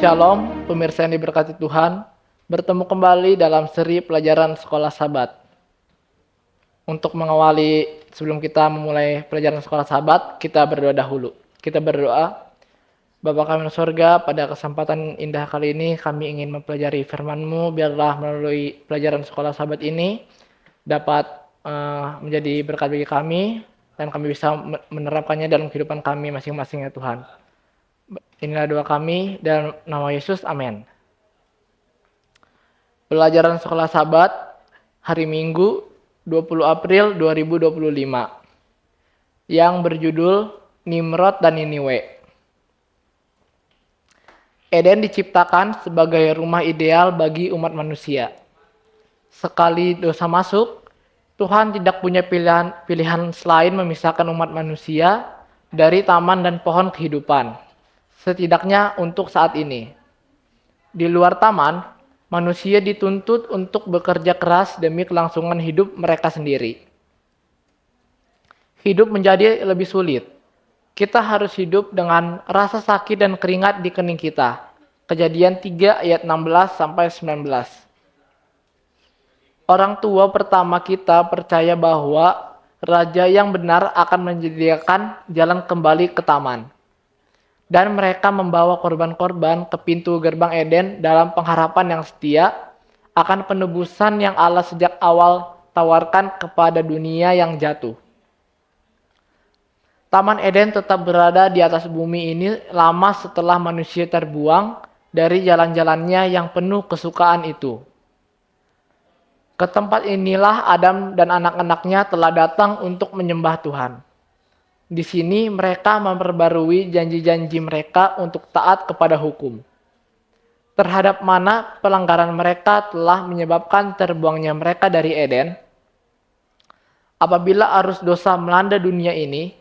Shalom, pemirsa yang diberkati Tuhan. Bertemu kembali dalam seri pelajaran Sekolah Sabat. Untuk mengawali, sebelum kita memulai pelajaran Sekolah Sabat, kita berdoa dahulu. Kita berdoa, Bapa kami di surga, pada kesempatan indah kali ini kami ingin mempelajari firman-Mu. Biarlah melalui pelajaran Sekolah Sabat ini dapat menjadi berkat bagi kami, dan kami bisa menerapkannya dalam kehidupan kami masing-masing ya Tuhan. Inilah doa kami dalam nama Yesus, amin. Pelajaran Sekolah Sabat hari Minggu 20 April 2025 yang berjudul Nimrod dan Niniwe. Eden diciptakan sebagai rumah ideal bagi umat manusia. Sekali dosa masuk, Tuhan tidak punya pilihan selain memisahkan umat manusia dari taman dan pohon kehidupan. Setidaknya untuk saat ini. Di luar taman, manusia dituntut untuk bekerja keras demi kelangsungan hidup mereka sendiri. Hidup menjadi lebih sulit. Kita harus hidup dengan rasa sakit dan keringat di kening kita. Kejadian 3 ayat 16-19. Orang tua pertama kita percaya bahwa raja yang benar akan menyediakan jalan kembali ke taman. Dan mereka membawa korban-korban ke pintu gerbang Eden dalam pengharapan yang setia akan penebusan yang Allah sejak awal tawarkan kepada dunia yang jatuh. Taman Eden tetap berada di atas bumi ini lama setelah manusia terbuang dari jalan-jalannya yang penuh kesukaan itu. Ke tempat inilah Adam dan anak-anaknya telah datang untuk menyembah Tuhan. Di sini mereka memperbarui janji-janji mereka untuk taat kepada hukum. Terhadap mana pelanggaran mereka telah menyebabkan terbuangnya mereka dari Eden. Apabila arus dosa melanda dunia ini,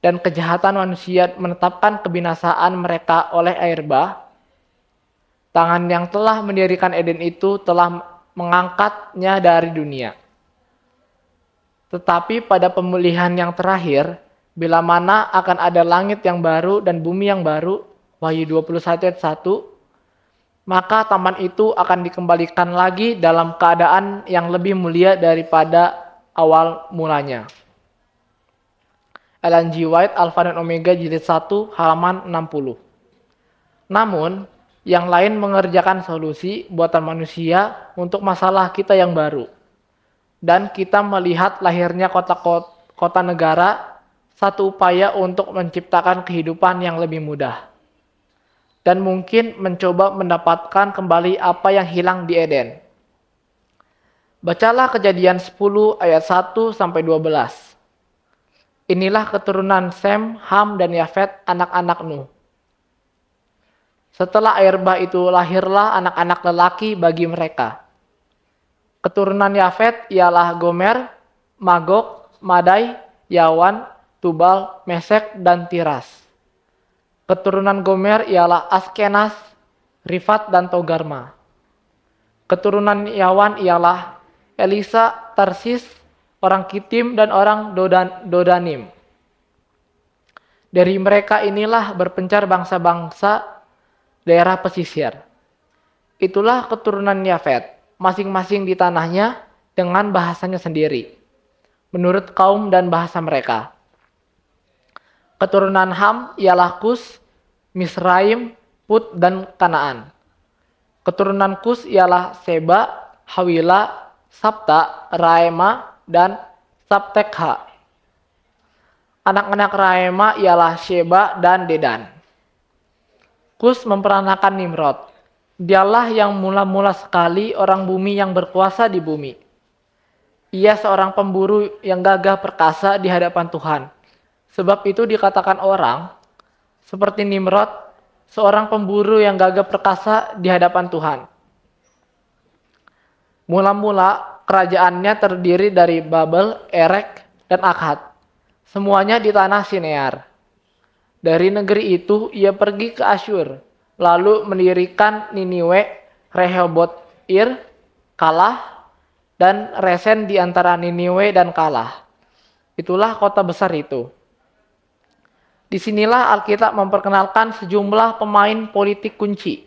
dan kejahatan manusia menetapkan kebinasaan mereka oleh air bah, tangan yang telah mendirikan Eden itu telah mengangkatnya dari dunia. Tetapi pada pemulihan yang terakhir, bila mana akan ada langit yang baru dan bumi yang baru, Wahyu 21 ayat 1, maka taman itu akan dikembalikan lagi dalam keadaan yang lebih mulia daripada awal mulanya. Ellen G. White, Alpha dan Omega, jilid 1, halaman 60. Namun, yang lain mengerjakan solusi buatan manusia untuk masalah kita yang baru. Dan kita melihat lahirnya kota negara, satu upaya untuk menciptakan kehidupan yang lebih mudah. Dan mungkin mencoba mendapatkan kembali apa yang hilang di Eden. Bacalah Kejadian 10 ayat 1-12. Inilah keturunan Sem, Ham, dan Yafet, anak-anak Nuh. Setelah air bah itu lahirlah anak-anak lelaki bagi mereka. Keturunan Yafet ialah Gomer, Magog, Madai, Yawan, Tubal, Mesek, dan Tiras. Keturunan Gomer ialah Askenas, Rifat, dan Togarma. Keturunan Yawan ialah Elisa, Tarsis, orang Kitim, dan orang Dodanim. Dari mereka inilah berpencar bangsa-bangsa daerah pesisir. Itulah keturunan Yafet, masing-masing di tanahnya dengan bahasanya sendiri, menurut kaum dan bahasa mereka. Keturunan Ham ialah Kus, Misraim, Put, dan Kanaan. Keturunan Kus ialah Seba, Hawila, Sabta, Raema, dan Sabtekha. Anak-anak Raema ialah Sheba dan Dedan. Kus memperanakan Nimrod. Dialah yang mula-mula sekali orang bumi yang berkuasa di bumi. Ia seorang pemburu yang gagah perkasa di hadapan Tuhan. Sebab itu dikatakan orang, seperti Nimrod, seorang pemburu yang gagah perkasa di hadapan Tuhan. Mula-mula kerajaannya terdiri dari Babel, Erek, dan Akkad. Semuanya di tanah Sinear. Dari negeri itu ia pergi ke Asyur, lalu mendirikan Niniwe, Rehoboth-ir, Kalah, dan Resen di antara Niniwe dan Kalah. Itulah kota besar itu. Disinilah Alkitab memperkenalkan sejumlah pemain politik kunci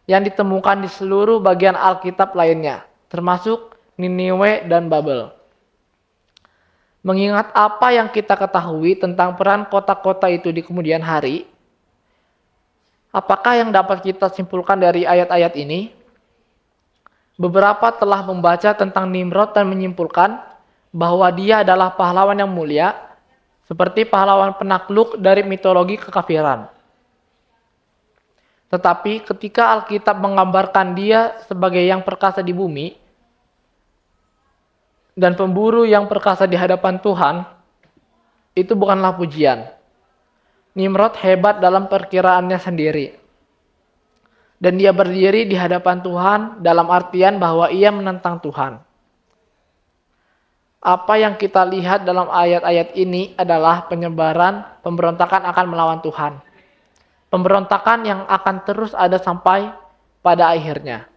yang ditemukan di seluruh bagian Alkitab lainnya, termasuk Niniwe dan Babel. Mengingat apa yang kita ketahui tentang peran kota-kota itu di kemudian hari, apakah yang dapat kita simpulkan dari ayat-ayat ini? Beberapa telah membaca tentang Nimrod dan menyimpulkan bahwa dia adalah pahlawan yang mulia, seperti pahlawan penakluk dari mitologi kekafiran. Tetapi ketika Alkitab menggambarkan dia sebagai yang perkasa di bumi dan pemburu yang perkasa di hadapan Tuhan, itu bukanlah pujian. Nimrod hebat dalam perkiraannya sendiri. Dan dia berdiri di hadapan Tuhan dalam artian bahwa ia menentang Tuhan. Apa yang kita lihat dalam ayat-ayat ini adalah penyebaran pemberontakan akan melawan Tuhan. Pemberontakan yang akan terus ada sampai pada akhirnya.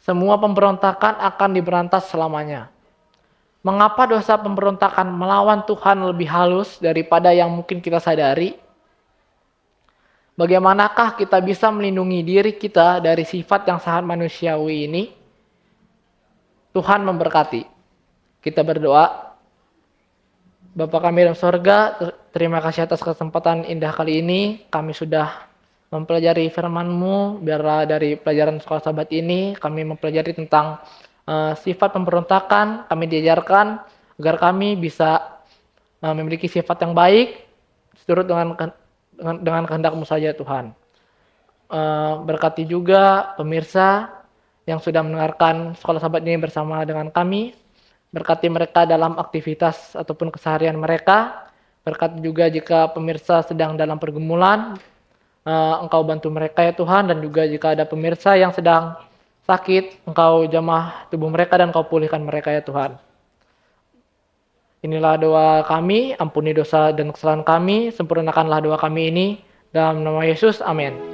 Semua pemberontakan akan diberantas selamanya. Mengapa dosa pemberontakan melawan Tuhan lebih halus daripada yang mungkin kita sadari? Bagaimanakah kita bisa melindungi diri kita dari sifat yang sangat manusiawi ini? Tuhan memberkati. Kita berdoa. Bapa kami dalam sorga, terima kasih atas kesempatan indah kali ini. Kami sudah mempelajari firman-Mu. Biarlah dari pelajaran sekolah sahabat ini, kami mempelajari tentang sifat pemberontakan. Kami diajarkan agar kami bisa memiliki sifat yang baik, seturut dengan kehendak-Mu saja Tuhan. Berkati juga pemirsa yang sudah mendengarkan sekolah sahabat ini bersama dengan kami. Berkati mereka dalam aktivitas ataupun keseharian mereka. Berkati juga jika pemirsa sedang dalam pergumulan, Engkau bantu mereka ya Tuhan. Dan juga jika ada pemirsa yang sedang sakit, Engkau jamah tubuh mereka dan Engkau pulihkan mereka ya Tuhan. Inilah doa kami, ampuni dosa dan kesalahan kami, sempurnakanlah doa kami ini. Dalam nama Yesus, amin.